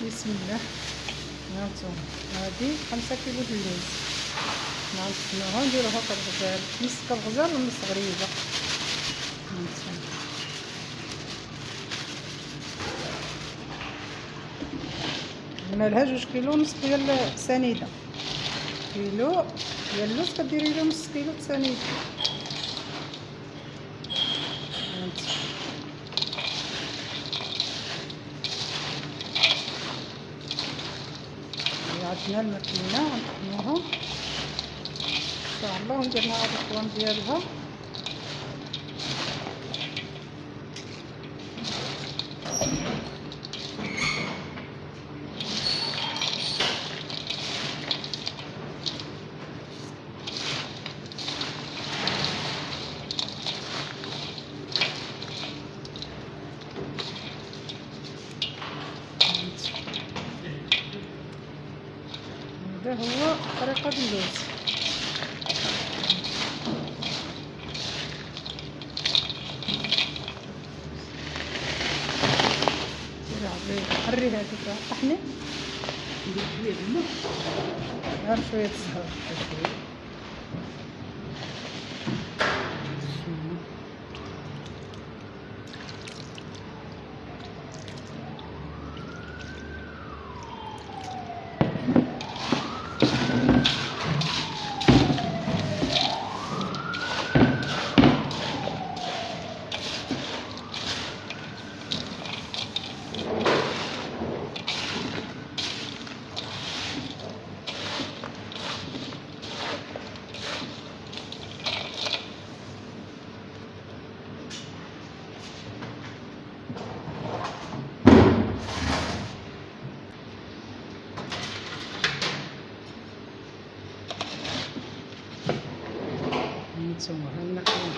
بسم الله. هانتوما هادي 5 كيلو د اللوز نعصنوها نديروها كالغزال، نص كالغزال ونص غريبه. هانتوما درنا لها 2 كيلو ونص ديال السنيده. كيلو ديال اللوز كديري له نص كيلو د السنيده. عندنا الماكينه غنطحنوها ان شاء الله وندير لها هاد القوام ديالها. هذا هو طريقة اللوز. حري هذيك طحني ندير شويه الماء غير شويه الزهر. هانتوما ها الماكينة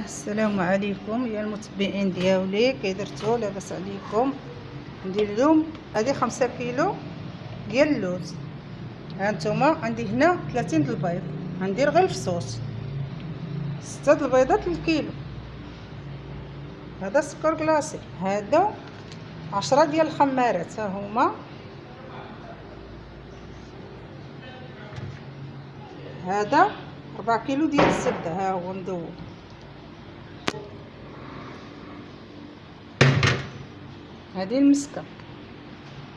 السلام عليكم يا المتبعين ديالي، كي درتو؟ لاباس عليكم؟ ندير اليوم هذه 5 كيلو ديال اللوز. هانتوما عندي هنا 30 د البيض، غندير غير الفصوص 6 د البيضات للكيلو. هذا سكر كلاصي، هذا 10 ديال الخمارات ها هما، هذا 4 كيلو ديال الزبده ها هو مذوب، هذه المسكه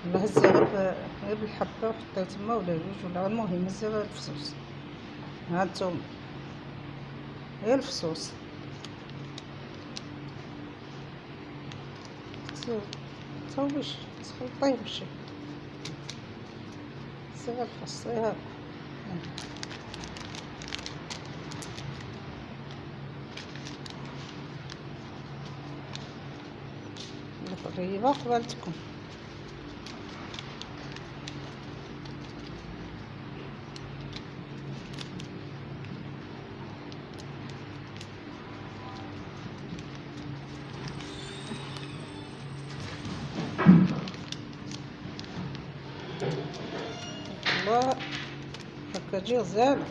والله هزي غير بالحبه وحطيها تما ولا جوج ولا، المهم هزي غير الفصوص. هانتوما غير الفصوص تصوبيش تخلطيه بشي غير الفص هذا. قريبه قبالتكم. كتجي غزالة.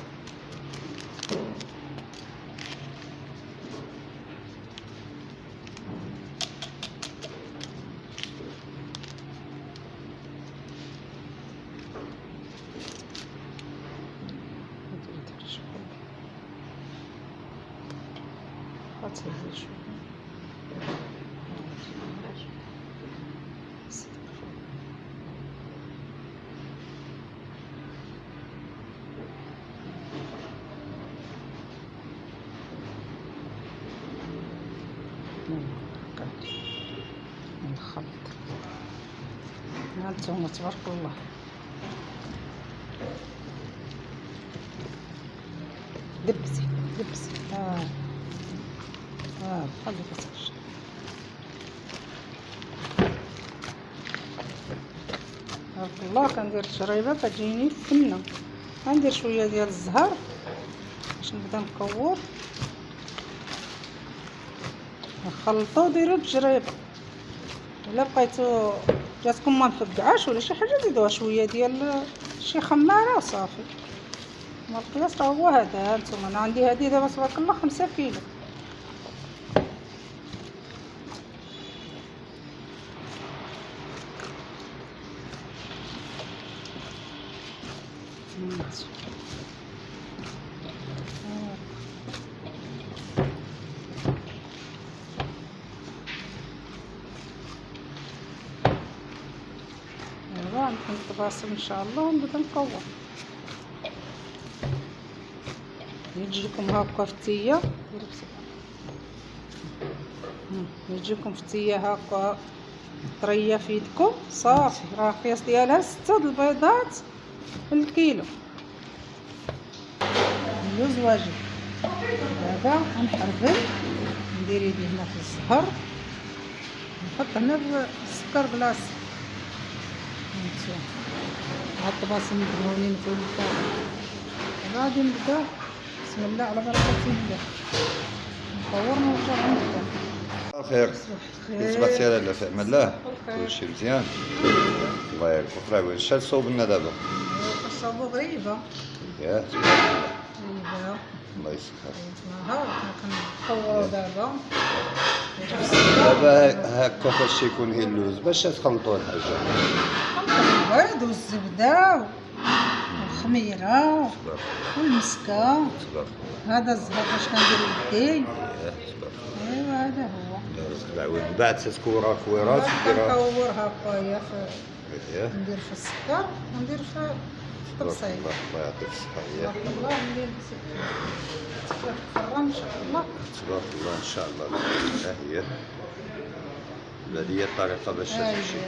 غتهزي شوية. الخلط هانتوما تبارك الله. دبسي دبسي خلي كتخرج. تبارك الله. كندير الشريبه كتجيني فنه. غندير شويه ديال الزهر باش نبدا نكور. نخلطو ديرو بالجريبه. الا بقيتو جاتكم ما مفقعاش ولا شي حاجه زيدوها شويه ديال شي خماره وصافي. القياس راه هو هذا. هانتوما انا عندي هذه دابا تبارك الله 5 كيلو. نتواصل ان شاء الله ونبدا نكور. يجيكم هكا فتيه، يجيكم فتيه هكا طريه في يدكم صافي. راه القياس ديالها 6 البيضات الكيلو. اللوز واجد. دابا غنحربل ندير يدي هنا في الزهر، نحط هنا السكر بلاص. هاد الطباسم مدهونين في الفوق. غادي نبدا بسم الله على بركة الله نكور ونرجع نبدا. الخير كيصبح سير لاله في امان الله. كلشي مزيان الله يبارك فيك. شحال صوب لنا دابا؟ صوبو غريبه ياك غريبه الله يسخر. ها كنكورو دابا هكا فاش يكون هي اللوز باش تخلطوا الحاجه. البيض والزبده والخميره والمسكه. هذا الزهر باش كندير يدي. ايوا هذا هو. من بعد تكورها كويرات كنكور هكايا ندير في السكر وندير في الطبسيل. الله يعطيك الصحه. تبارك الله. ندير في الفران ان شاء الله. تبارك الله ان شاء الله. ها هي هذه هي الطريقه باش تمشي.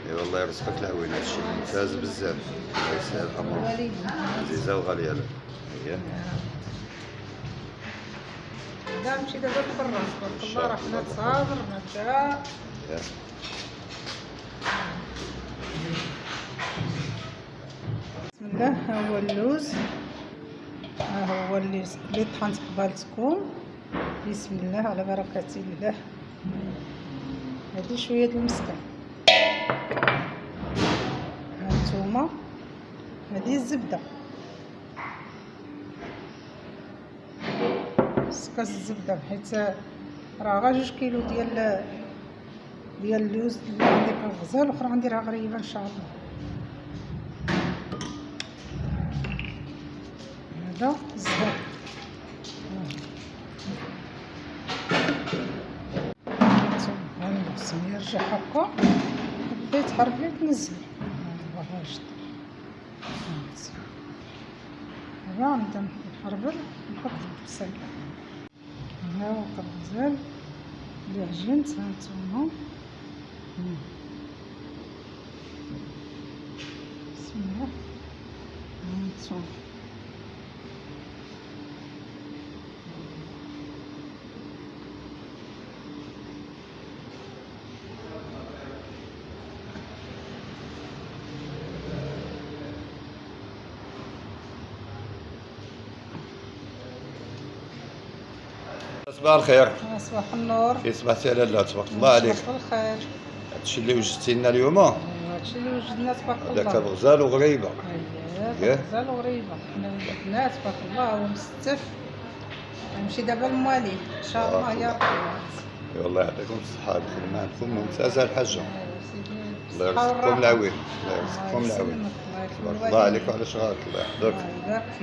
اي والله يرزقك العوين. هادشي ممتاز بزاف. الله يسهل امورك. عزيزه وغاليه لك. هي لا نمشي دابا الفران تبارك الله. راه حنا صابر نبدا. بسم الله. ها هو اللوز، ها هو اللي طحنت قبالتكم. بسم الله على بركة الله. هادي شويه د المسكن. هانتوما هادي الزبده، كاس الزبده، حيت راه غا 2 كيلو ديال اللوز اللي عندي كنغزال، واخرى غنديرها غريبه ان شاء الله. هذا الزهر هانتوما يرجع هكا. بدا يتحرك لي تنزل. واجد دابا نبدا نحربل نحط البصل. ها هو الغزال اللي عجنت. هانتوما بسم الله. هانتوما صباح الخير. صباح النور. كي صبحتي على لاله تبارك الله عليك. صباح الخير. هادشي اللي وجدتي لنا اليوم هادشي داكشي اللي وجدنا تبارك الله. هذاك بغزال وغريبه. اييه غزال وغريبه، حنا وجدناه تبارك الله ومستف. نمشي دابا لمواليه ان شاء الله يا ربي. والله يعطيكم الصحة، الخدمة عندكم ممتازة الحاجة. الله الصحة يرزقكم والراحة. العوين، الله يرزقكم العوين. الله يسلمك، الله يخلي تبارك الله عليك وعلى شغالك، الله يحفظك. الله يبارك فيك.